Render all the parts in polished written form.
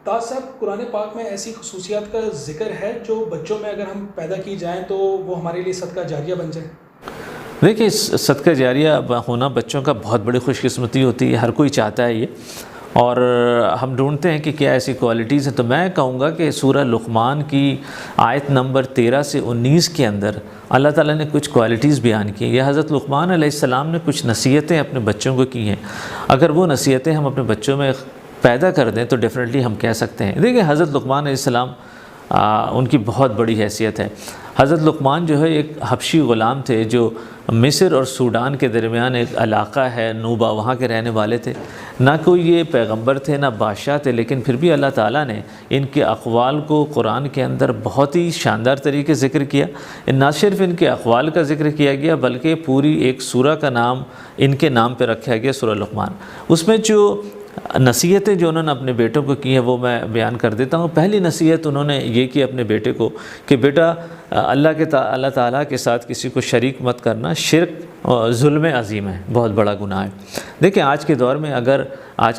تاج صاحب، قرآن پاک میں ایسی خصوصیات کا ذکر ہے جو بچوں میں اگر ہم پیدا کی جائیں تو وہ ہمارے لیے صدقہ جاریہ بن جائیں؟ دیکھیے، صدقہ جاریہ ہونا بچوں کا بہت بڑی خوش قسمتی ہوتی ہے، ہر کوئی چاہتا ہے یہ، اور ہم ڈھونڈتے ہیں کہ کیا ایسی کوالٹیز ہیں۔ تو میں کہوں گا کہ سورہ لقمان کی آیت نمبر 13 سے 19 کے اندر اللہ تعالیٰ نے کچھ کوالٹیز بیان کی ہیں۔ یہ حضرت لقمان علیہ السلام نے کچھ نصیحتیں اپنے بچوں کو کی ہیں، اگر وہ نصیحتیں ہم اپنے بچوں میں پیدا کر دیں تو ڈیفینیٹلی ہم کہہ سکتے ہیں۔ دیکھیں، حضرت لقمان علیہ السلام ان کی بہت بڑی حیثیت ہے۔ حضرت لقمان جو ہے ایک حبشی غلام تھے جو مصر اور سوڈان کے درمیان ایک علاقہ ہے نوبہ، وہاں کے رہنے والے تھے۔ نہ کوئی یہ پیغمبر تھے نہ بادشاہ تھے، لیکن پھر بھی اللہ تعالیٰ نے ان کے اقوال کو قرآن کے اندر بہت ہی شاندار طریقے سے ذکر کیا۔ نہ صرف ان کے اقوال کا ذکر کیا گیا بلکہ پوری ایک سورہ کا نام ان کے نام پہ رکھا گیا، سورہ لقمان۔ اس میں جو نصیحتیں جو انہوں نے اپنے بیٹوں کو کی ہیں وہ میں بیان کر دیتا ہوں۔ پہلی نصیحت انہوں نے یہ کی اپنے بیٹے کو کہ بیٹا، اللہ تعالیٰ کے ساتھ کسی کو شریک مت کرنا، شرک ظلم عظیم ہے، بہت بڑا گناہ ہے۔ دیکھیں، آج کے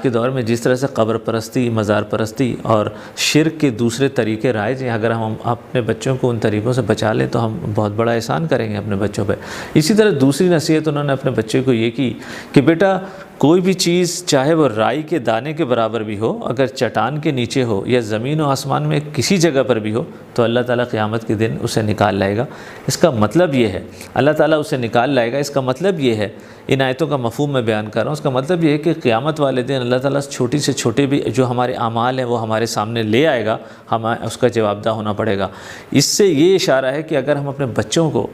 دور میں جس طرح سے قبر پرستی، مزار پرستی اور شرک کے دوسرے طریقے رائج ہیں، اگر ہم اپنے بچوں کو ان طریقوں سے بچا لیں تو ہم بہت بڑا احسان کریں گے اپنے بچوں پہ۔ اسی طرح دوسری نصیحت انہوں نے اپنے بچے کو یہ کی کہ بیٹا، کوئی بھی چیز چاہے وہ رائی کے دانے کے برابر بھی ہو، اگر چٹان کے نیچے ہو یا زمین و آسمان میں کسی جگہ پر بھی ہو تو اللہ تعالیٰ قیامت کے دن اسے نکال لائے گا۔ اس کا مطلب یہ ہے، اللہ تعالیٰ اسے نکال لائے گا، اس کا مطلب یہ ہے، ان آیتوں کا مفہوم میں بیان کر رہا ہوں، اس کا مطلب یہ ہے کہ قیامت والے دن اللہ تعالیٰ چھوٹی سے چھوٹے بھی جو ہمارے اعمال ہیں وہ ہمارے سامنے لے آئے گا، ہمیں اس کا جواب دہ ہونا پڑے گا۔ اس سے یہ اشارہ ہے کہ اگر ہم اپنے بچوں کو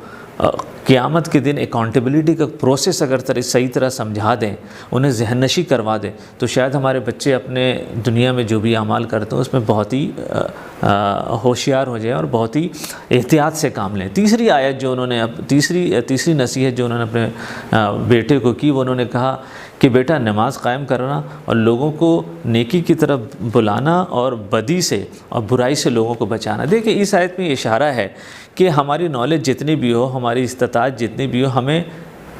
قیامت کے دن اکاؤنٹیبلٹی کا پروسیس اگر صحیح طرح سمجھا دیں، انہیں ذہن نشی کروا دیں، تو شاید ہمارے بچے اپنے دنیا میں جو بھی اعمال کرتے ہیں اس میں بہت ہی ہوشیار ہو جائیں اور بہت ہی احتیاط سے کام لیں۔ تیسری آیت جو انہوں نے تیسری نصیحت جو انہوں نے اپنے بیٹے کو کی، وہ انہوں نے کہا کہ بیٹا، نماز قائم کرنا اور لوگوں کو نیکی کی طرف بلانا اور بدی سے اور برائی سے لوگوں کو بچانا۔ دیکھیں، اس آیت میں یہ اشارہ ہے کہ ہماری نالج جتنی بھی ہو، ہماری استطاعت جتنی بھی ہو، ہمیں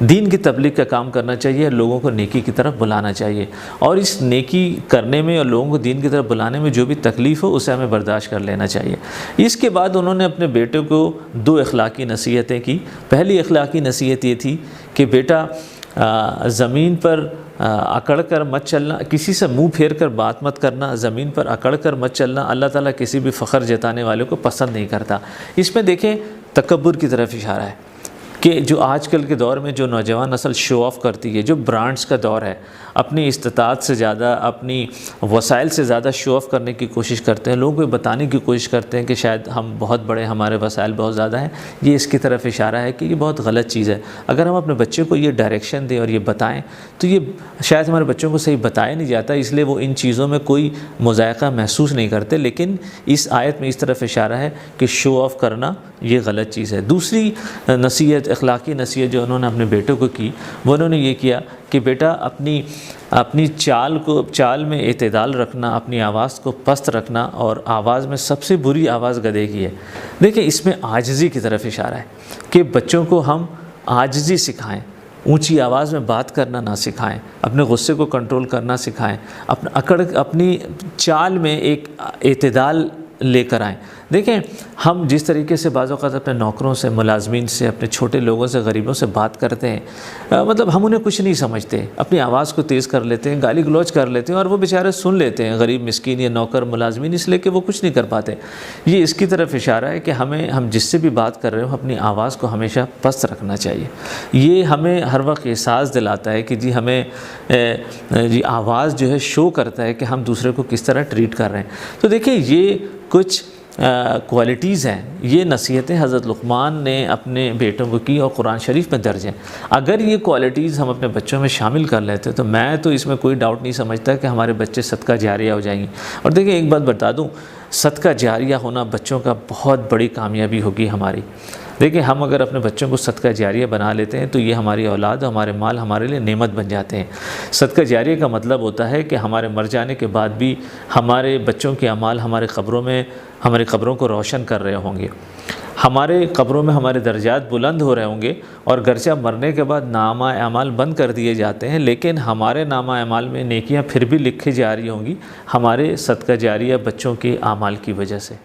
دین کی تبلیغ کا کام کرنا چاہیے، لوگوں کو نیکی کی طرف بلانا چاہیے، اور اس نیکی کرنے میں اور لوگوں کو دین کی طرف بلانے میں جو بھی تکلیف ہو اسے ہمیں برداشت کر لینا چاہیے۔ اس کے بعد انہوں نے اپنے بیٹے کو 2 اخلاقی نصیحتیں کی۔ پہلی اخلاقی نصیحت یہ تھی کہ بیٹا، زمین پر اکڑ کر مت چلنا، کسی سے منہ پھیر کر بات مت کرنا، زمین پر اکڑ کر مت چلنا، اللہ تعالیٰ کسی بھی فخر جتانے والے کو پسند نہیں کرتا۔ اس میں دیکھیں، تکبر کی طرف اشارہ ہے کہ جو آج کل کے دور میں جو نوجوان نسل شو آف کرتی ہے، جو برانڈز کا دور ہے، اپنی استطاعت سے زیادہ، اپنی وسائل سے زیادہ شو آف کرنے کی کوشش کرتے ہیں، لوگوں کو بتانے کی کوشش کرتے ہیں کہ شاید ہم بہت بڑے، ہمارے وسائل بہت زیادہ ہیں۔ یہ اس کی طرف اشارہ ہے کہ یہ بہت غلط چیز ہے۔ اگر ہم اپنے بچے کو یہ ڈائریکشن دیں اور یہ بتائیں تو یہ شاید ہمارے بچوں کو صحیح بتایا نہیں جاتا، اس لیے وہ ان چیزوں میں کوئی مذائقہ محسوس نہیں کرتے۔ لیکن اس آیت میں اس طرف اشارہ ہے کہ شو آف کرنا یہ غلط چیز ہے۔ دوسری نصیحت، اخلاقی نصیحت جو انہوں نے اپنے بیٹوں کو کی، وہ انہوں نے یہ کیا کہ بیٹا، اپنی چال میں اعتدال رکھنا، اپنی آواز کو پست رکھنا، اور آواز میں سب سے بری آواز گدھے کی ہے۔ دیکھیں، اس میں عاجزی کی طرف اشارہ ہے کہ بچوں کو ہم عاجزی سکھائیں، اونچی آواز میں بات کرنا نہ سکھائیں، اپنے غصے کو کنٹرول کرنا سکھائیں، اپنی چال میں ایک اعتدال لے کر آئیں۔ دیکھیں، ہم جس طریقے سے بعض اوقات اپنے نوکروں سے، ملازمین سے، اپنے چھوٹے لوگوں سے، غریبوں سے بات کرتے ہیں، مطلب ہم انہیں کچھ نہیں سمجھتے، اپنی آواز کو تیز کر لیتے ہیں، گالی گلوچ کر لیتے ہیں، اور وہ بیچارے سن لیتے ہیں، غریب مسکین یا نوکر ملازمین، اس لیے کہ وہ کچھ نہیں کر پاتے۔ یہ اس کی طرف اشارہ ہے کہ ہم جس سے بھی بات کر رہے ہوں اپنی آواز کو ہمیشہ پست رکھنا چاہیے۔ یہ ہمیں ہر وقت احساس دلاتا ہے کہ جی آواز جو ہے شو کرتا ہے کہ ہم دوسرے کو کس طرح ٹریٹ کر رہے ہیں۔ تو دیکھیں، یہ کچھ کوالٹیز ہیں، یہ نصیحتیں حضرت لقمان نے اپنے بیٹوں کو کی اور قرآن شریف میں درج ہیں۔ اگر یہ کوالٹیز ہم اپنے بچوں میں شامل کر لیتے تو میں تو اس میں کوئی ڈاؤٹ نہیں سمجھتا کہ ہمارے بچے صدقہ جاریہ ہو جائیں گے۔ اور دیکھیں، ایک بات بتا دوں، صدقہ جاریہ ہونا بچوں کا بہت بڑی کامیابی ہوگی ہماری۔ دیکھیں، ہم اگر اپنے بچوں کو صدقہ جاریہ بنا لیتے ہیں تو یہ ہماری اولاد، ہمارے مال ہمارے لیے نعمت بن جاتے ہیں۔ صدقہ جاریہ کا مطلب ہوتا ہے کہ ہمارے مر جانے کے بعد بھی ہمارے بچوں کے اعمال ہماری قبروں کو روشن کر رہے ہوں گے۔ ہمارے قبروں میں ہمارے درجات بلند ہو رہے ہوں گے، اور گرچہ مرنے کے بعد نامہ اعمال بند کر دیے جاتے ہیں، لیکن ہمارے نامہ اعمال میں نیکیاں پھر بھی لکھی جا رہی ہوں گی ہمارے صدقہ جاریہ بچوں کے اعمال کی وجہ سے۔